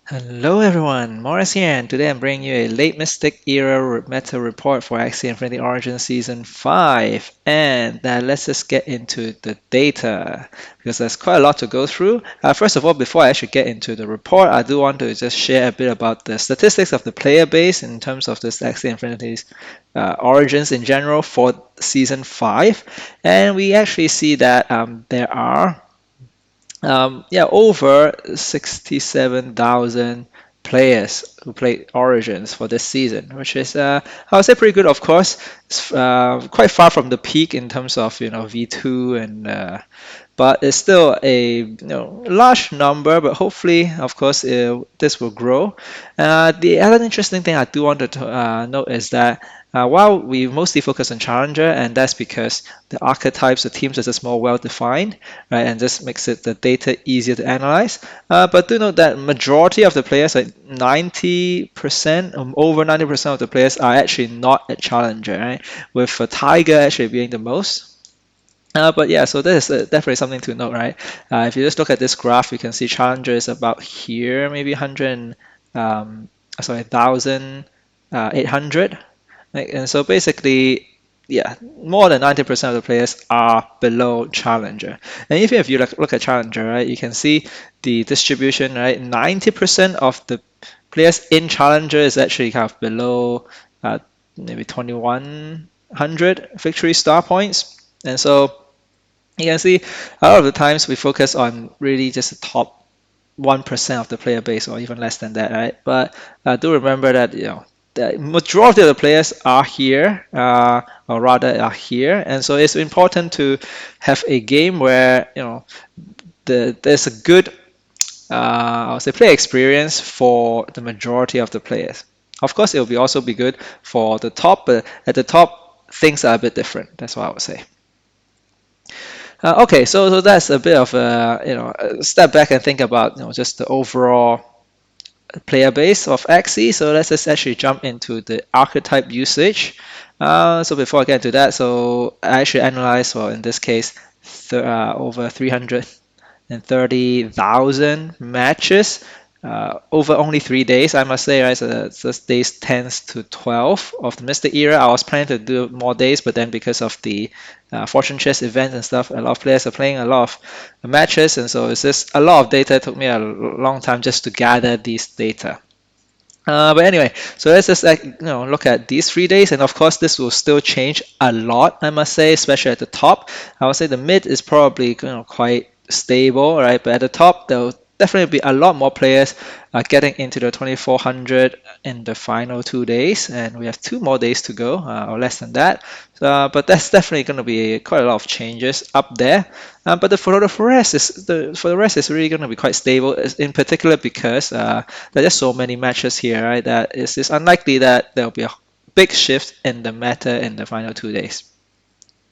Hello everyone, Maurice here, and today I'm bringing you a late Mystic Era meta report for Axie Infinity Origin Season 5. And let's just get into the data, because there's quite a lot to go through. First of all, before I actually get into the report, I do want to just share a bit about the statistics of the player base in terms of this Axie Infinity's Origins in general for Season 5. And we actually see that there are over 67,000 players who played Origins for this season, which is, I would say, pretty good. Of course, it's quite far from the peak in terms of V2 and but it's still a large number. But hopefully, of course, this will grow. The other interesting thing I do want to note is that while we mostly focus on Challenger, and that's because the archetypes, the teams are just more well defined, right, and this makes it the data easier to analyze. But do note that majority of the players, like 90%, over 90% of the players are actually not at Challenger, right? With Tiger actually being the most. But yeah, so that is definitely something to note, right? If you just look at this graph, you can see Challenger is about here, maybe 100, sorry, 1,800. Right? And so basically, yeah, more than 90% of the players are below Challenger. And even if you look at Challenger, right, you can see the distribution, right? 90% of the players in Challenger is actually kind of below maybe 2,100 victory star points. And so you can see a lot of the times we focus on really just the top 1% of the player base or even less than that, right? But do remember that the majority of the players are here, or rather are here, and so it's important to have a game where there's a good, I would say, play experience for the majority of the players. Of course, it will also be good for the top, but at the top, things are a bit different. That's what I would say. Okay, so that's a bit of a step back and think about just the overall player base of Axie. So let's just actually jump into the archetype usage. So before I get into that, so I actually analyzed, well, in this case, over 330,000 matches over only 3 days, I must say, right? So that's days 10 to 12 of the Mystic Era. I was planning to do more days, but then because of the Fortune Chest event and stuff, a lot of players are playing a lot of matches, and so it's just a lot of data. It took me a long time just to gather these data. But anyway, so let's just look at these 3 days, and of course this will still change a lot, I must say, especially at the top. I would say the mid is probably quite stable, right? But at the top, there will definitely be a lot more players getting into the 2400 in the final 2 days, and we have 2 more days to go, or less than that. But that's definitely going to be quite a lot of changes up there. But for the rest is really going to be quite stable, in particular because there are just so many matches here, right? That it's unlikely that there'll be a big shift in the meta in the final 2 days.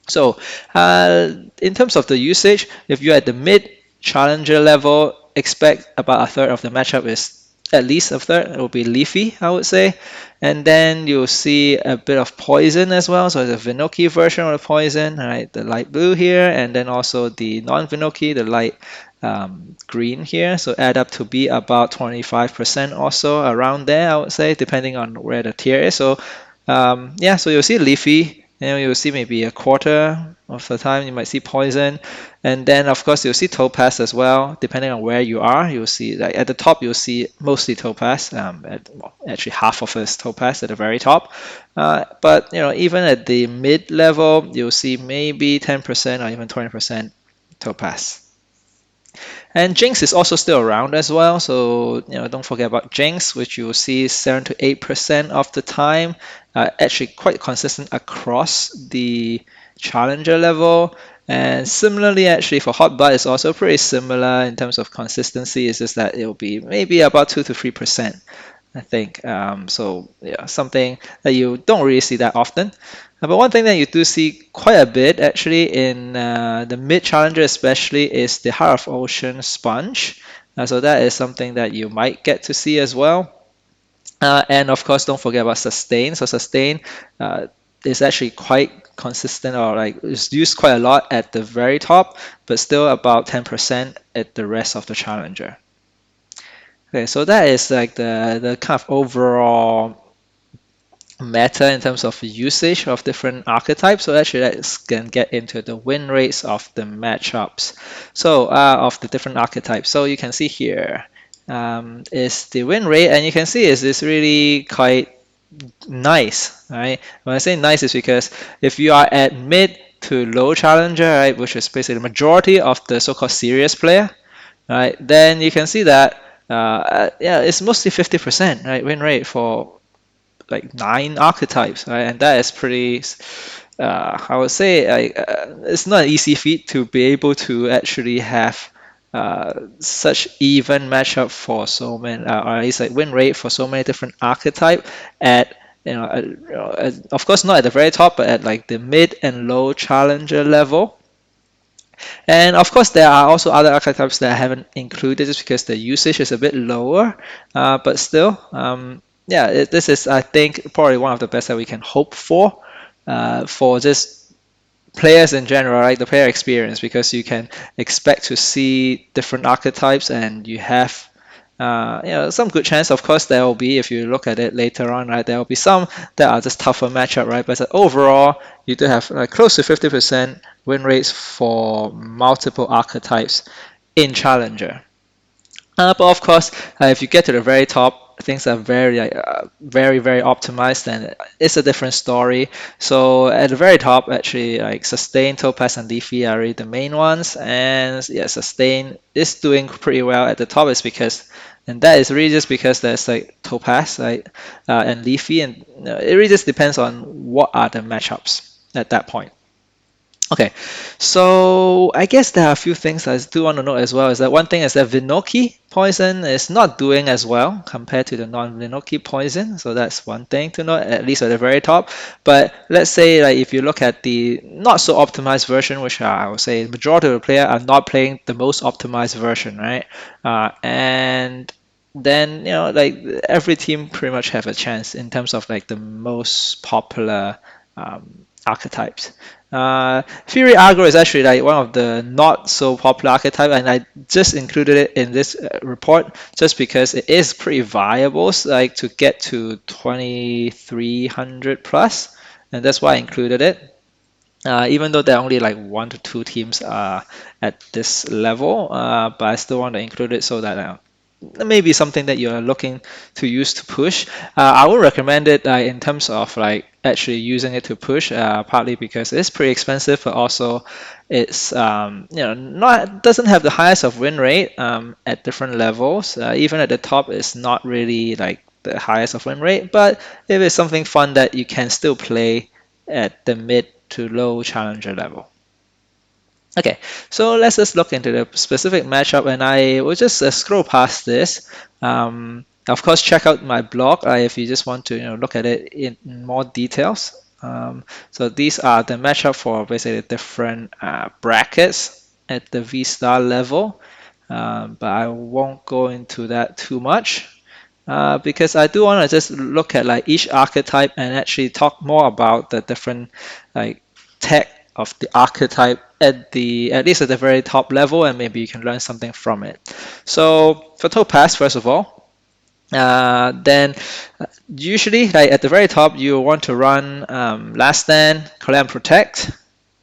So, in terms of the usage, if you're at the mid challenger level, expect about a third of the matchup is at least a third. It will be Leafy, I would say. And then you'll see a bit of poison as well. So the Vinoki version of the poison, right? The light blue here, and then also the non-Vinoki, the light green here. So add up to be about 25% also around there, I would say, depending on where the tier is. So yeah, so you'll see Leafy, and you'll see maybe a quarter of the time you might see poison, and then of course you'll see Topaz as well. Depending on where you are, you'll see like at the top you'll see mostly Topaz. Actually half of it is Topaz at the very top. But even at the mid level, you'll see maybe 10% or even 20% Topaz. And Jinx is also still around as well, so don't forget about Jinx, which you will see 7 to 8% of the time, actually quite consistent across the challenger level. And similarly, actually for Hot Butt, it's also pretty similar in terms of consistency. It's just that it will be maybe about 2 to 3%. I think. So yeah, something that you don't really see that often. But one thing that you do see quite a bit actually in the mid challenger especially is the Heart of Ocean sponge. So that is something that you might get to see as well. And of course, don't forget about sustain. So sustain is actually quite consistent, or like it's used quite a lot at the very top, but still about 10% at the rest of the challenger. Okay, so that is like the kind of overall meta in terms of usage of different archetypes. So actually let's can get into the win rates of the matchups. So of the different archetypes. So you can see here is the win rate, and you can see is this really quite nice, right? When I say nice, is because if you are at mid to low challenger, right, which is basically the majority of the so-called serious player, right, then you can see that yeah, it's mostly 50%, right, win rate for like 9 archetypes, right? And that is pretty, I would say, it's not an easy feat to be able to actually have such even matchup for so many, or at least like win rate for so many different archetype at of course not at the very top, but at like the mid and low challenger level. And of course, there are also other archetypes that I haven't included just because the usage is a bit lower. But still, yeah, this is, I think, probably one of the best that we can hope for just players in general, right? The player experience, because you can expect to see different archetypes, and you have some good chance. Of course, there will be, if you look at it later on, right, there will be some that are just tougher matchup, right? But overall, you do have like close to 50% win rates for multiple archetypes in Challenger. But of course, if you get to the very top, things are very optimized, and it's a different story. So at the very top, actually, like Sustain, Topaz, and Leafy are really the main ones. And yeah, Sustain is doing pretty well at the top. Is because, and that is really just because there's like Topaz, right, and Leafy, and it really just depends on what are the matchups at that point. Okay, so I guess there are a few things I do want to note as well. Is that one thing is that Vinoki poison is not doing as well compared to the non-Vinoki poison. So that's one thing to note, at least at the very top. But let's say like if you look at the not so optimized version, which I would say majority of the player are not playing the most optimized version, right? And then like every team pretty much have a chance in terms of like the most popular archetypes. Fury Aggro is actually like one of the not so popular archetype, and I just included it in this report just because it is pretty viable, like to get to 2300 plus, and that's why I included it. Even though there are only like 1 to 2 teams at this level, but I still want to include it so that maybe something that you're looking to use to push. I would recommend it in terms of like actually using it to push, partly because it's pretty expensive, but also it's not doesn't have the highest of win rate at different levels. Even at the top, it's not really like the highest of win rate, but if it's something fun that you can still play at the mid to low challenger level. Okay, so let's just look into the specific matchup, and I will just scroll past this. Of course, check out my blog if you just want to look at it in more details. So these are the matchup for basically different brackets at the V star level, but I won't go into that too much. Because I do want to just look at like each archetype and actually talk more about the different like tech of the archetype at least at the very top level, and maybe you can learn something from it. So for Topaz, first of all, then usually like at the very top you want to run Last Stand, Collect and Protect.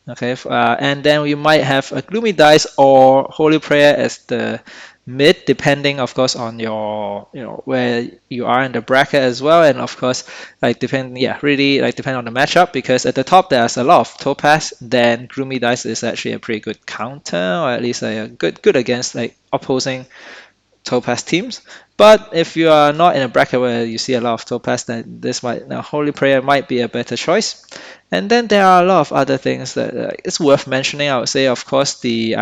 Okay, and then we might have a Gloomy Dice or Holy Prayer as the mid, depending, of course, on your, where you are in the bracket as well, and of course, like really like depend on the matchup. Because at the top there's a lot of Topaz, then Gloomy Dice is actually a pretty good counter, or at least a good against like opposing Topaz teams. But if you are not in a bracket where you see a lot of Topaz, then this might now Holy Prayer might be a better choice. And then there are a lot of other things that it's worth mentioning. I would say, of course, the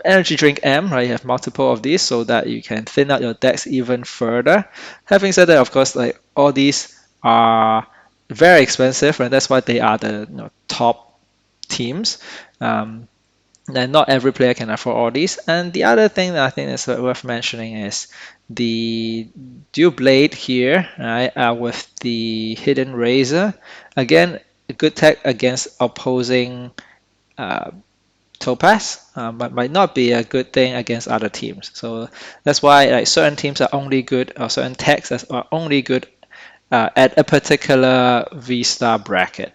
energy drink M, right? You have multiple of these so that you can thin out your decks even further. Having said that, of course, like all these are very expensive, and that's why they are the top teams. Um, and not every player can afford all these. And the other thing that I think is worth mentioning is the dual blade here, right? With the hidden razor. Again, a good tech against opposing uh, Topaz, but might not be a good thing against other teams. So that's why like certain teams are only good, or certain techs are only good at a particular V-star bracket.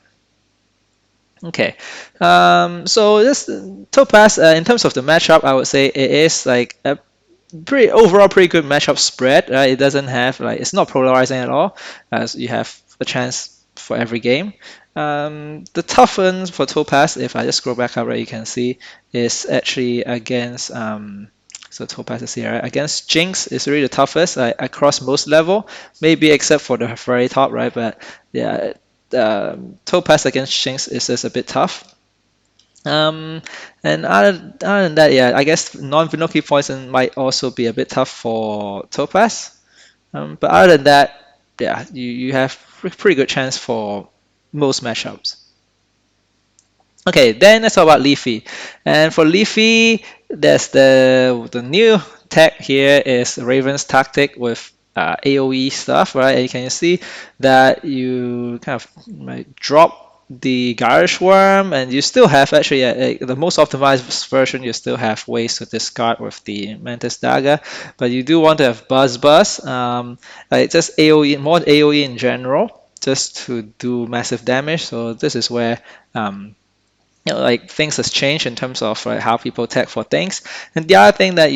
Okay, so this Topaz, in terms of the matchup, I would say it is like a pretty good matchup spread. Right? It doesn't have like it's not polarizing at all, as you have a chance for every game. The tough ones for Topaz, if I just scroll back up, right, you can see is actually against so Topaz is here, right? Against Jinx is really the toughest across most level, maybe except for the very top, right? But yeah, Topaz against Jinx is just a bit tough. Um, and other than that, yeah, I guess non-Vinoki poison might also be a bit tough for Topaz. But other than that, yeah, you have pretty good chance for most matchups. Okay, then let's talk about Leafy. And for Leafy, there's the new tech here is Raven's tactic with AoE stuff, right? And you can see that you kind of like, drop the Garish Worm, and you still have actually the most optimized version. You still have ways to discard with the Mantis Dagger, but you do want to have Buzz, like just AoE, more AoE in general, just to do massive damage. So this is where like things has changed in terms of like how people tech for things. And the other thing that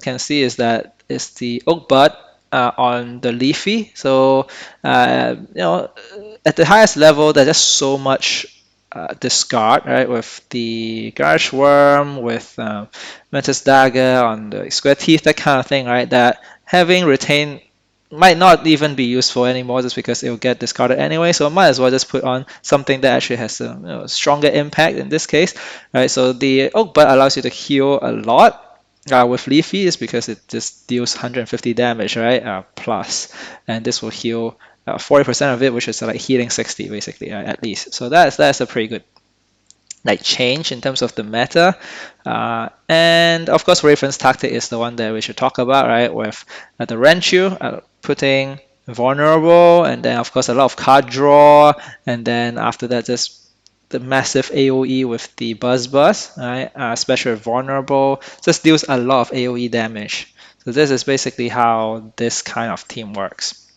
can see is that is the oak bud on the Leafy. So at the highest level, there's just so much discard, right? With the Garage Worm, with Mantis Dagger on the Square Teeth, that kind of thing, right? That having retained might not even be useful anymore just because it will get discarded anyway. So I might as well just put on something that actually has a stronger impact in this case, right? So the Oak Bud allows you to heal a lot. With Leafy is because it just deals 150 damage, right? Plus, and this will heal 40% of it, which is like healing 60 basically, at least. So that's a pretty good like change in terms of the meta. And of course, Raven's tactic is the one that we should talk about, right? With the Renchu putting vulnerable, and then of course a lot of card draw, and then after that just the massive AoE with the Buzz, right? Especially vulnerable, just deals a lot of AoE damage. So this is basically how this kind of team works.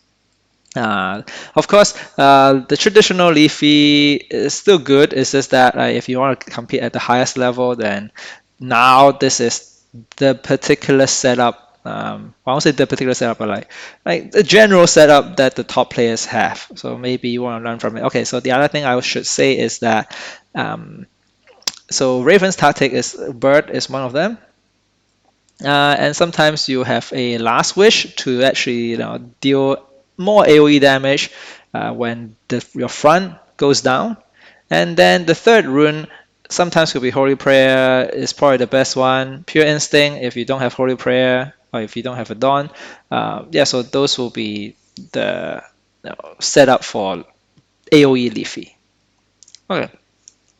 Of course, the traditional Leafy is still good. It's just that if you want to compete at the highest level, then now this is the particular setup. I won't say the particular setup, but like the general setup that the top players have. So maybe you want to learn from it. Okay, so the other thing I should say is that so Raven's tactic is Bird is one of them. And sometimes you have a last wish to actually deal more AoE damage when your front goes down. And then the third rune sometimes could be Holy Prayer is probably the best one. Pure Instinct if you don't have Holy Prayer or if you don't have a Dawn. Yeah, so those will be the setup for AoE Leafy. Okay.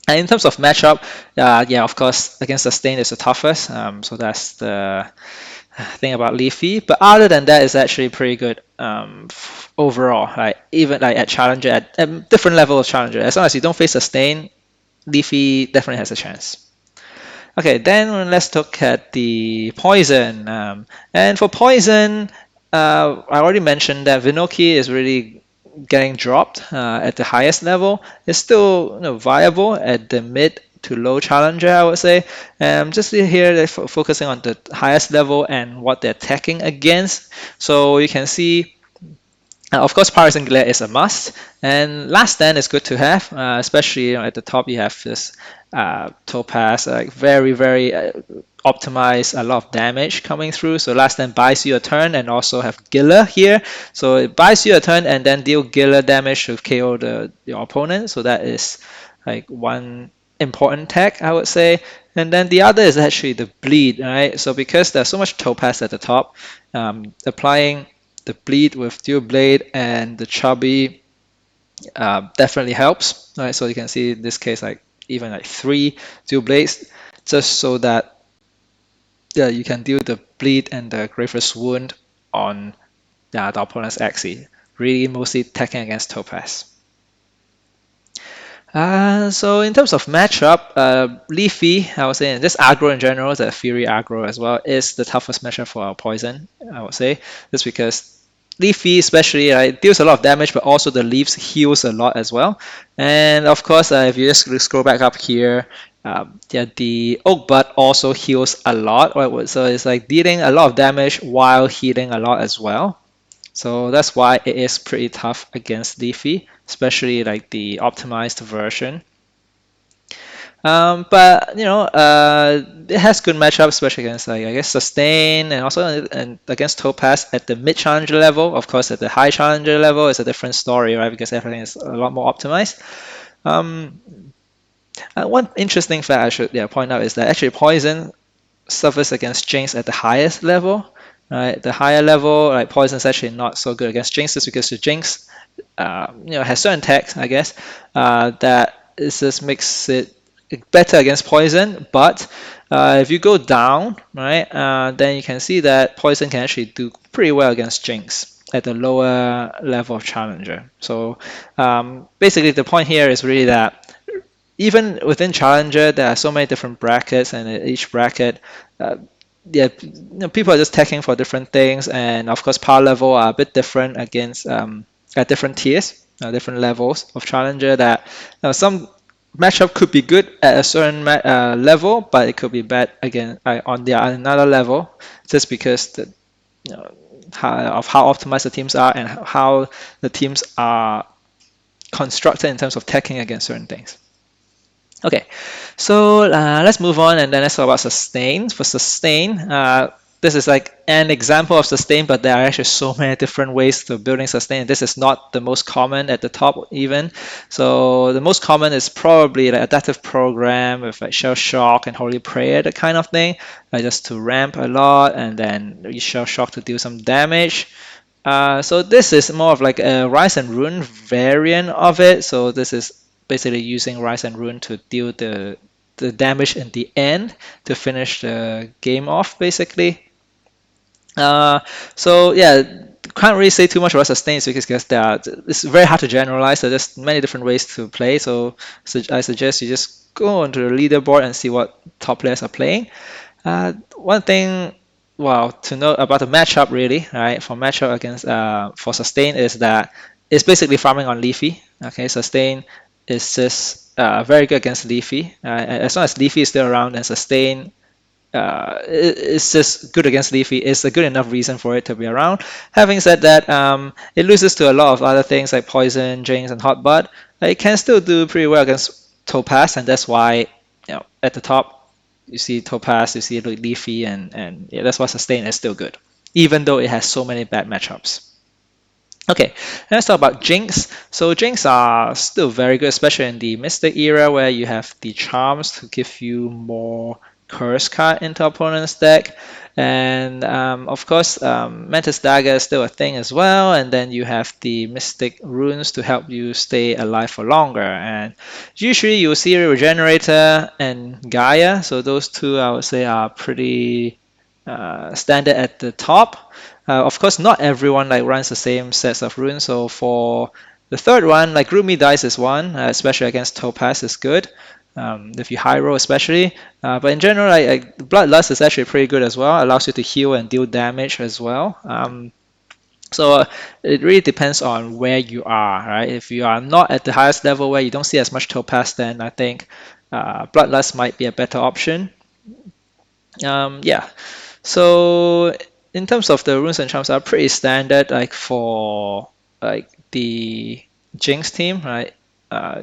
And in terms of matchup, yeah, of course, against Sustain is the toughest. So that's the thing about Leafy. But other than that, it's actually pretty good overall. Like even like at Challenger, at different level of Challenger, as long as you don't face Sustain, Leafy definitely has a chance. Okay, then let's look at the Poison. And for Poison, I already mentioned that Vinoki is really getting dropped at the highest level. It's still viable at the mid to low challenger, I would say. Just here, they're focusing on the highest level and what they're attacking against. So you can see of course, Paris and Glare is a must, and Last Stand is good to have, especially at the top you have this Topaz, very optimized, a lot of damage coming through. So Last Stand buys you a turn, and also have Giller here, so it buys you a turn and then deal Giller damage to KO your opponent. So that is like one important tech, I would say. And then the other is actually the bleed, right? So because there's so much Topaz at the top, applying the bleed with dual blade and the chubby definitely helps, right? So you can see in this case like even like 3 dual blades, just so that you can deal the bleed and the Graver's Wound on the opponent's Axie, really mostly attacking against Topaz. So in terms of matchup, Leafy, I would say, and this aggro in general, the Fury aggro as well, is the toughest matchup for our Poison, I would say. Just because Leafy especially deals a lot of damage, but also the leaves heals a lot as well. And of course, if you just scroll back up here, yeah, the Oak Bud also heals a lot. Right? So it's like dealing a lot of damage while healing a lot as well. So that's why it is pretty tough against Leafy, especially like the optimized version. But it has good matchups, especially against like I guess Sustain and also and against Topaz at the mid challenger level. Of course, at the high challenger level, it's a different story, right? Because everything is a lot more optimized. Um, one interesting fact I should point out is that actually Poison suffers against Jinx at the highest level. Right, the higher level, like Poison is actually not so good against Jinx, just because the Jinx, has certain tags, I guess, that it just makes it better against Poison. But if you go down, right, then you can see that Poison can actually do pretty well against Jinx at the lower level of Challenger. So basically, the point here is really that even within Challenger, there are so many different brackets, and in each bracket, uh, people are just tagging for different things, and of course, power level are a bit different against at different tiers, different levels of Challenger. That some matchup could be good at a certain level, but it could be bad again on the another level, just because you know, how optimized the teams are and how the teams are constructed in terms of tagging against certain things. Okay, so let's move on and then let's talk about sustain. For sustain, this is like an example of sustain, but there are actually so many different ways to building sustain. This is not the most common at the top even. So the most common is probably like adaptive program with like shell shock and holy prayer, that kind of thing, just to ramp a lot and then use shell shock to deal some damage. So this is more of like a Rise and Rune variant of it. So this is basically using Rise and Rune to deal the damage in the end to finish the game off, basically. Uh, so yeah, can't really say too much about sustains because it's very hard to generalize. So there's many different ways to play. So I suggest you just go onto the leaderboard and see what top players are playing. One thing, well, to know about the matchup really, right? For matchup against for sustain is that it's basically farming on Leafy. Okay, sustain is just very good against Leafy. As long as Leafy is still around, and sustain it's just good against Leafy. It's a good enough reason for it to be around. Having said that, it loses to a lot of other things like Poison, Jinx, and Hot Bud. It can still do pretty well against Topaz, and that's why at the top you see Topaz, you see Leafy, and yeah, that's why Sustain is still good, even though it has so many bad matchups. Okay, let's talk about Jinx. So Jinx are still very good, especially in the Mystic era where you have the charms to give you more curse card into opponent's deck. And of course, Mantis Dagger is still a thing as well. And then you have the Mystic Runes to help you stay alive for longer. And usually you'll see Regenerator and Gaia. So those two I would say are pretty standard at the top. Of course, not everyone like runs the same sets of runes. So for the third one, like Group Me Dice is one, especially against Topaz is good. If you high roll especially. But in general, Bloodlust is actually pretty good as well. Allows you to heal and deal damage as well. So it really depends on where you are, right? If you are not at the highest level where you don't see as much Topaz, then I think Bloodlust might be a better option. Yeah. So in terms of the runes and charms are pretty standard, like for like the Jinx team, right?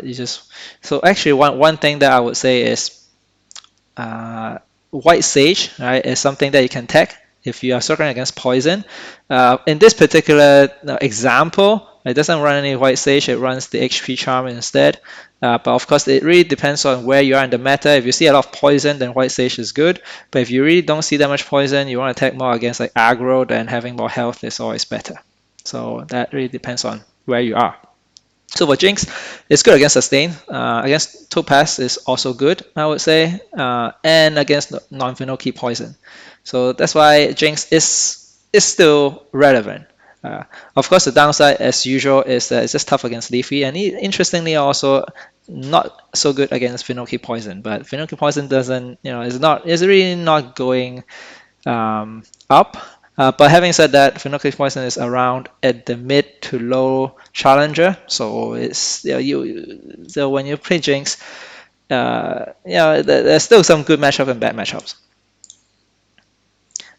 You just so actually one thing that I would say is White Sage, right, is something that you can tech if you are struggling against poison. In this particular example, it doesn't run any White Sage, it runs the HP Charm instead. But of course, it really depends on where you are in the meta. If you see a lot of poison, then White Sage is good. But if you really don't see that much poison, you want to attack more against like aggro, then having more health is always better. So that really depends on where you are. So for Jinx, it's good against Sustain. Against Topaz is also good, I would say. And against non-Finoki Poison. So that's why Jinx is still relevant. Of course, the downside, as usual, is that it's just tough against Leafy, and interestingly, also not so good against Finoki Poison. But Finoki Poison doesn't, is really not going up. But having said that, Finoki Poison is around at the mid to low challenger, so it's so when you play Jinx, there's still some good matchup and bad matchups.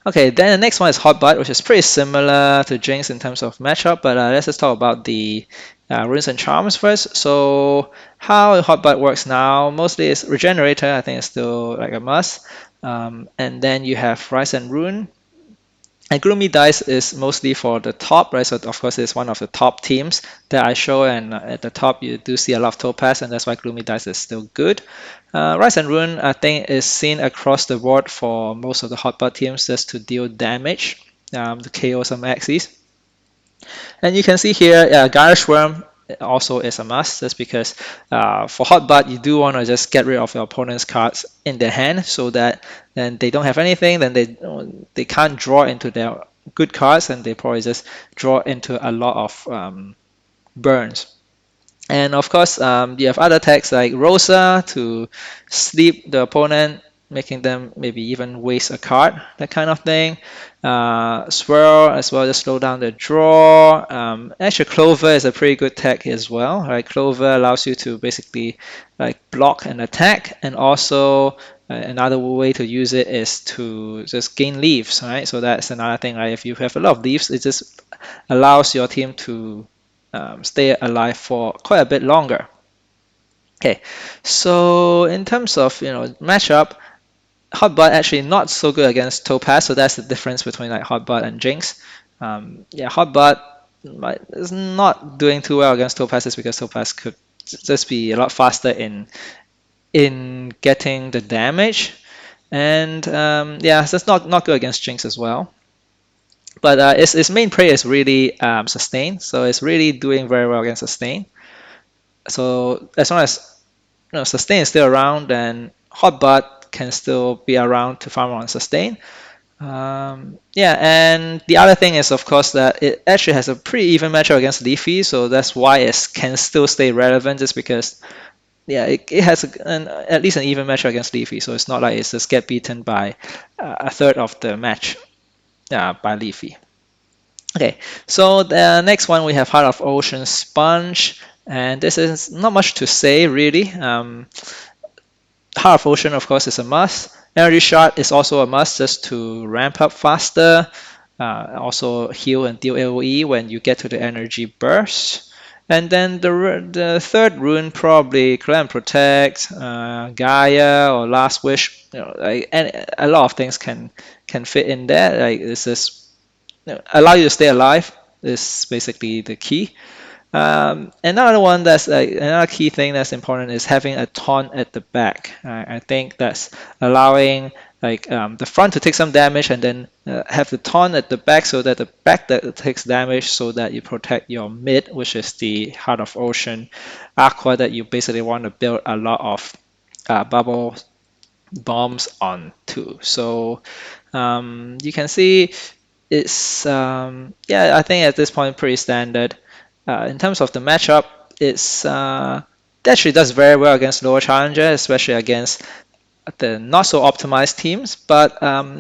Okay, then the next one is Hot Butt, which is pretty similar to Jinx in terms of matchup, but let's just talk about the runes and charms first. So how Hot Butt works now, mostly is Regenerator, I think it's still like a must. And then you have Rise and Rune. And Gloomy Dice is mostly for the top, right? So of course it's one of the top teams that I show, and at the top you do see a lot of Topaz, and that's why Gloomy Dice is still good. Rise and Rune, I think, is seen across the board for most of the hotbar teams just to deal damage, to KO some Axies. And you can see here, Gyre Worm also is a must, just because for Hotbutt, you do want to just get rid of your opponent's cards in their hand so that then they don't have anything, then they can't draw into their good cards, and they probably just draw into a lot of burns. And of course, you have other attacks like Rosa to sleep the opponent, making them maybe even waste a card, that kind of thing. Swirl as well, just slow down the draw. Actually, Clover is a pretty good tech as well. Right? Clover allows you to basically like block an attack, and also another way to use it is to just gain leaves. Right? So that's another thing. Right? If you have a lot of leaves, it just allows your team to stay alive for quite a bit longer. Okay, so in terms of matchup, Hotbutt actually not so good against Topaz, so that's the difference between like Hotbutt and Jinx. Hotbutt is not doing too well against Topaz, just because Topaz could just be a lot faster in getting the damage, and so it's not good against Jinx as well. But its main prey is really sustain, so it's really doing very well against sustain. So as long as sustain is still around, then Hotbutt can still be around to farm on sustain. And the other thing is, of course, that it actually has a pretty even matchup against Leafy, so that's why it can still stay relevant, just because it has at least an even matchup against Leafy, so it's not like it's just get beaten by a third of the match by Leafy. Okay, so the next one we have Heart of Ocean Sponge, and this is not much to say really. Heart of Ocean, of course, is a must. Energy Shot is also a must, just to ramp up faster. Also heal and deal AoE when you get to the energy burst. And then the third rune, probably Clan Protect, Gaia, or Last Wish. And a lot of things can fit in there. Like this is allow you to stay alive is basically the key. Another one that's another key thing that's important is having a taunt at the back. I think that's allowing the front to take some damage, and then have the taunt at the back, so that the back that takes damage, so that you protect your mid, which is the Heart of Ocean Aqua that you basically want to build a lot of bubble bombs onto. So you can see it's I think at this point pretty standard. In terms of the matchup, it actually does very well against lower challenger, especially against the not so optimized teams, but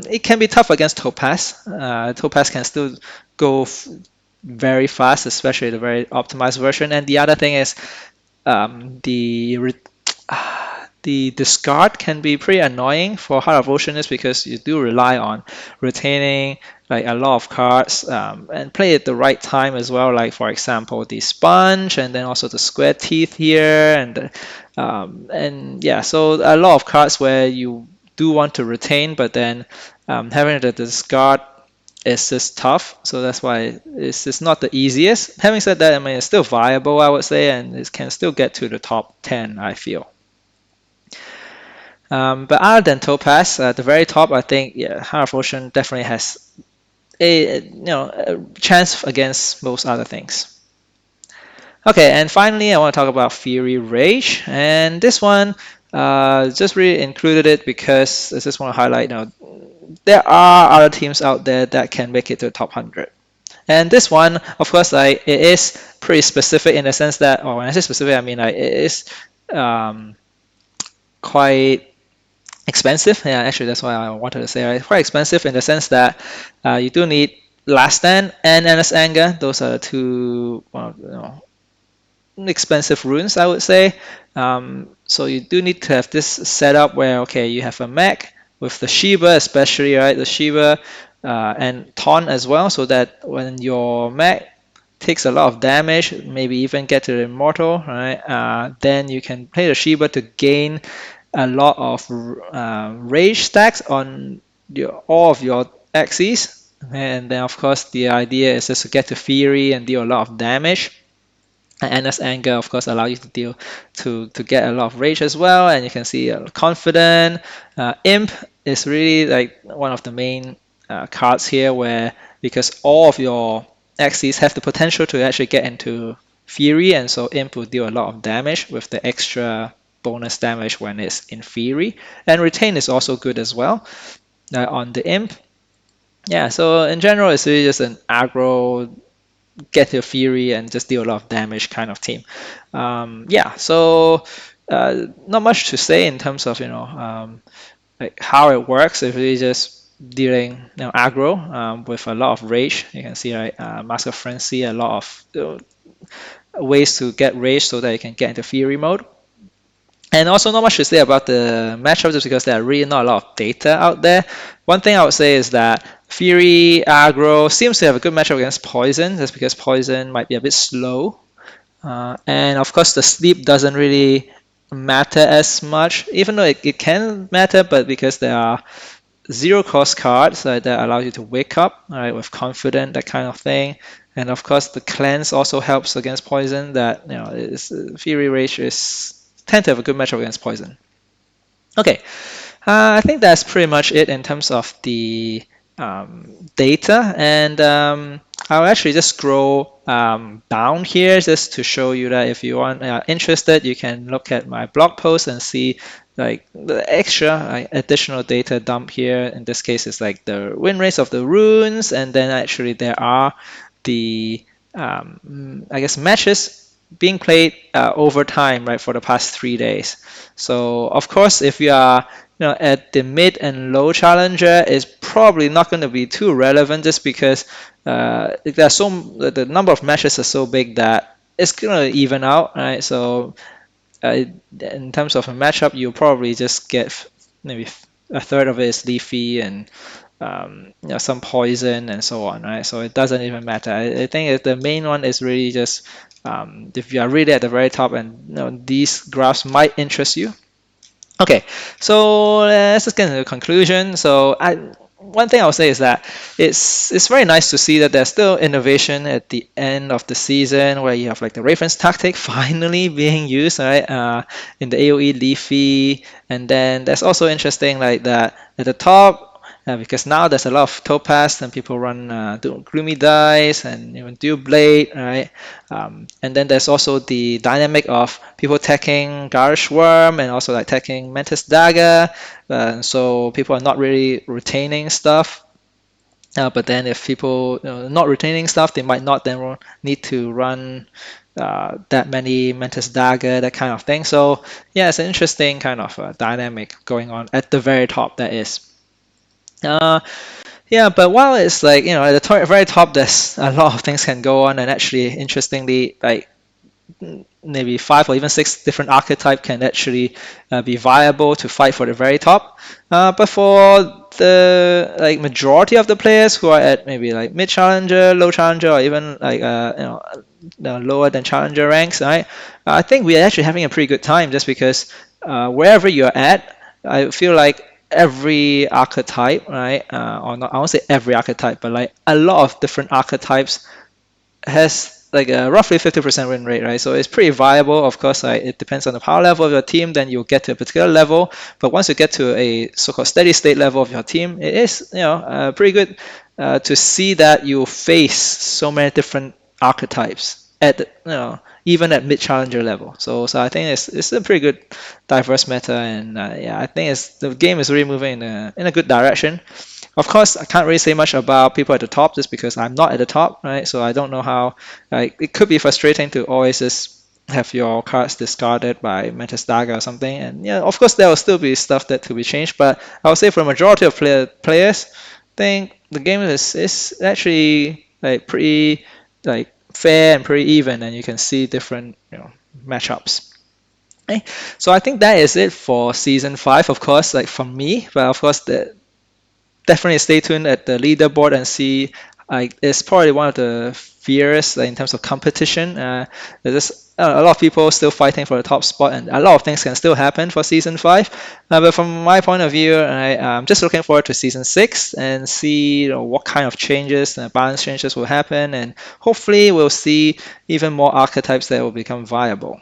it can be tough against Topaz. Topaz can still go very fast, especially the very optimized version. And the other thing is the discard can be pretty annoying for Heart of Ocean, is because you do rely on retaining like a lot of cards, and play at the right time as well. Like for example, the Sponge, and then also the Square Teeth here, so a lot of cards where you do want to retain, but then having the discard is just tough. So that's why it's just not the easiest. Having said that, I mean, it's still viable, I would say, and it can still get to the top 10, I feel. But other than Topaz, at the very top, I think Heart of Ocean definitely has a chance against most other things. Okay, and finally, I want to talk about Fury Rage, and this one just really included it because I just want to highlight, there are other teams out there that can make it to the top 100. And this one, of course, like it is pretty specific in the sense that, or when I say specific, I mean like it is um, quite expensive. Yeah, actually, that's why I wanted to say, right? Quite expensive in the sense that you do need Last Stand and Endless Anger. Those are the two, well, expensive runes, I would say. So you do need to have this setup where, okay, you have a mech with the Shiva, especially, right? The Shiva and Taunt as well, so that when your mech takes a lot of damage, maybe even get to the Immortal, right? Then you can play the Shiva to gain a lot of rage stacks on all of your axes. And then, of course, the idea is just to get to Fury and deal a lot of damage. Anna's anger, of course, allow you to deal to get a lot of rage as well, and you can see confident. Imp is really like one of the main cards here, where because all of your axes have the potential to actually get into Fury, and so Imp will deal a lot of damage with the extra bonus damage when it's in Fury. And Retain is also good as well on the Imp. Yeah, so in general, it's really just an aggro get your Fury and just deal a lot of damage kind of team. Yeah, so not much to say in terms of like how it works. It's really just dealing aggro with a lot of rage. You can see right, Mask of Frenzy, a lot of ways to get rage so that you can get into Fury mode. And also not much to say about the matchup just because there are really not a lot of data out there. One thing I would say is that Fury aggro seems to have a good matchup against Poison, just because Poison might be a bit slow. And of course the sleep doesn't really matter as much, even though it can matter, but because there are zero cost cards that allow you to wake up, all right, with confident, that kind of thing. And of course the cleanse also helps against Poison, that Fury Rage is tend to have a good matchup against Poison. Okay, I think that's pretty much it in terms of the data, and I'll actually just scroll down here just to show you that if you want interested, you can look at my blog post and see like the extra additional data dump here. In this case, it's like the win rates of the runes, and then actually there are the I guess matches being played over time, right, for the past 3 days. So of course, if you are at the mid and low challenger, it's probably not going to be too relevant just because the number of matches are so big that it's going to even out, right? So in terms of a matchup, you'll probably just get maybe a third of it is Leafy and some poison and so on, right? So it doesn't even matter. I think the main one is really just if you are really at the very top, and these graphs might interest you. Okay, so let's just get into the conclusion. So one thing I'll say is that it's very nice to see that there's still innovation at the end of the season, where you have like the Ravens tactic finally being used, right? In the AOE Leafy, and then there's also interesting like that at the top. Because now there's a lot of Topaz and people run Gloomy Dice and even Dual Blade, right? And then there's also the dynamic of people taking Garish Worm and also like taking Mantis Dagger. So people are not really retaining stuff. But then if people not retaining stuff, they might not then need to run that many Mantis Dagger, that kind of thing. So yeah, it's an interesting kind of dynamic going on at the very top, that is. Yeah, but while it's like, at the very top, there's a lot of things can go on, and actually, interestingly, like maybe 5 or even 6 different archetype can actually be viable to fight for the very top. But for the like majority of the players who are at maybe like mid challenger, low challenger, or even like lower than challenger ranks, right? I think we are actually having a pretty good time just because wherever you're at, I feel like every archetype, right? Or not, I won't say every archetype, but like a lot of different archetypes has like a roughly 50% win rate, right? So it's pretty viable. Of course, it depends on the power level of your team. Then you'll get to a particular level. But once you get to a so-called steady state level of your team, it is pretty good to see that you face so many different archetypes at even at mid challenger level. So I think it's a pretty good diverse meta, and yeah, I think the game is really moving in a good direction. Of course, I can't really say much about people at the top just because I'm not at the top, right? So I don't know how, like, it could be frustrating to always just have your cards discarded by Metastaga or something. And yeah, of course, there will still be stuff that could be changed, but I would say for a majority of players, I think the game is actually like pretty like fair and pretty even, and you can see different matchups. Okay, so I think that is it for season 5, of course, like from me, but of course the definitely stay tuned at the leaderboard and see. It's probably one of the fiercest in terms of competition. There's just a lot of people still fighting for the top spot, and a lot of things can still happen for season 5. But from my point of view, I'm just looking forward to season 6 and see what kind of changes, balance changes will happen, and hopefully we'll see even more archetypes that will become viable.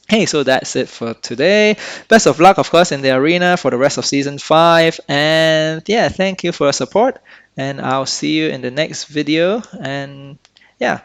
Hey, so that's it for today. Best of luck, of course, in the arena for the rest of season 5. And yeah, thank you for your support. And I'll see you in the next video. And yeah,